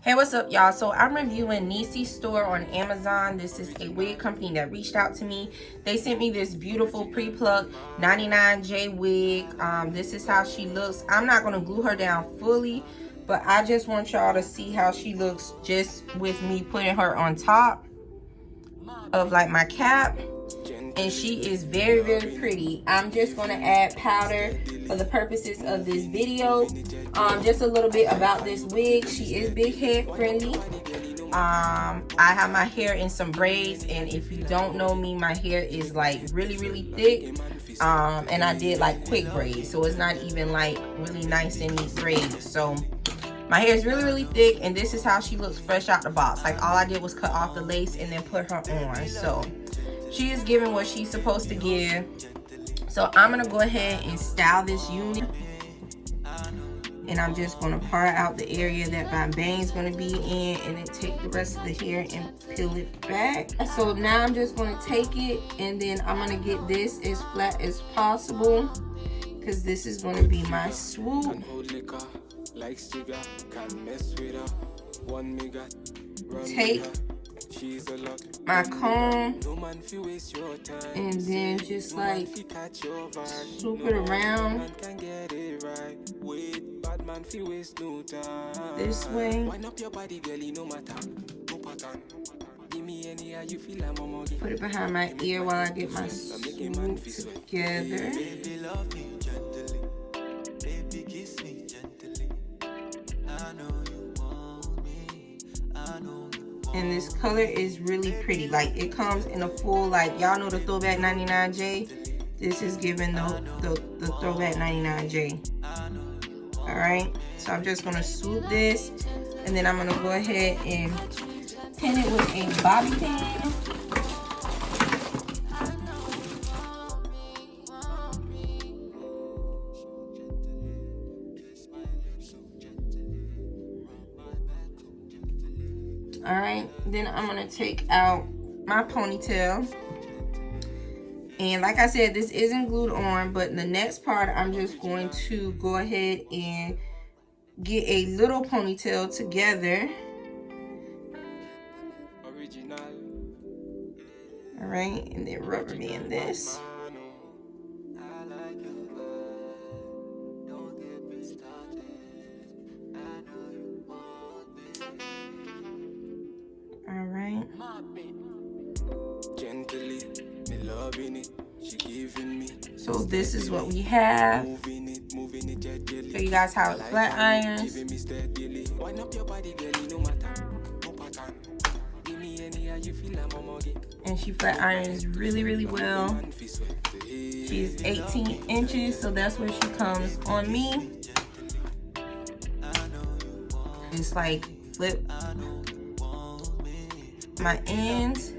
Hey, what's up, y'all? So I'm reviewing NICY Store on Amazon. This is a wig company that reached out to me. They sent me this beautiful pre-plucked 99J wig. This is how she looks. I'm not going to glue her down fully, but I just want y'all to see how she looks just with me putting her on top of like my cap. And she is very, very pretty. I'm just going to add powder for the purposes of this video. Just a little bit about this wig. She is big head friendly. I have my hair in some braids, and if you don't know me, my hair is like really, really thick. And I did like quick braids, so it's not even like really nice and neat braids. So my hair is really, really thick, and this is how she looks fresh out the box. Like all I did was cut off the lace and then put her on. So she is giving what she's supposed to give. So I'm gonna go ahead and style this unit. And I'm just gonna part out the area that my bang's gonna be in, and then take the rest of the hair and peel it back. So now I'm just gonna take it, and then I'm gonna get this as flat as possible, because this is gonna be my swoop. Take my comb and then just like swoop it around this way. Put it behind my ear while I get my swoop together. And this color is really pretty. Like it comes in a full, like y'all know the throwback 99J. This is giving the throwback 99J. All right, so I'm just gonna swoop this, and then I'm gonna go ahead and pin it with a bobby pin. All right, then I'm gonna take out my ponytail, and like I said, this isn't glued on, but the next part I'm just going to go ahead and get a little ponytail together. All right, and then rubber band this. So this is what we have. Show you guys how it flat irons. And she flat irons really, really well. She's 18 inches, so that's where she comes on me. Just like flip my ends.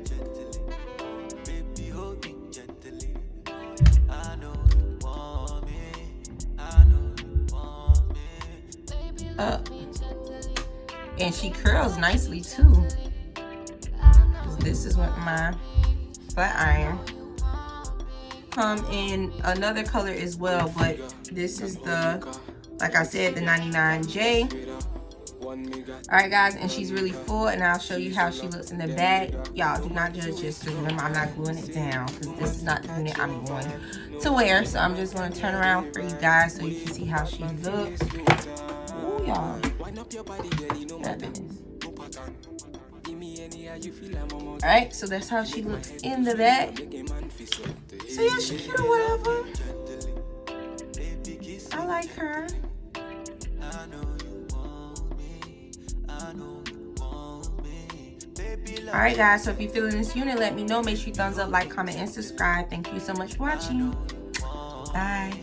Up. And she curls nicely too. This is what my flat iron come in another color as well, but this is the, like I said, the 99J. Alright guys, and she's really full, and I'll show you how she looks in the back. Y'all do not judge, just remember I'm not gluing it down, because this is not the unit I'm going to wear. So I'm just going to turn around for you guys so you can see how she looks. Ooh, y'all. Alright, so that's how she looks in the back. So yeah, she cute or whatever. I like her. Alright guys, so if you're feeling this unit, let me know. Make sure you thumbs up, like, comment, and subscribe. Thank you so much for watching. Bye.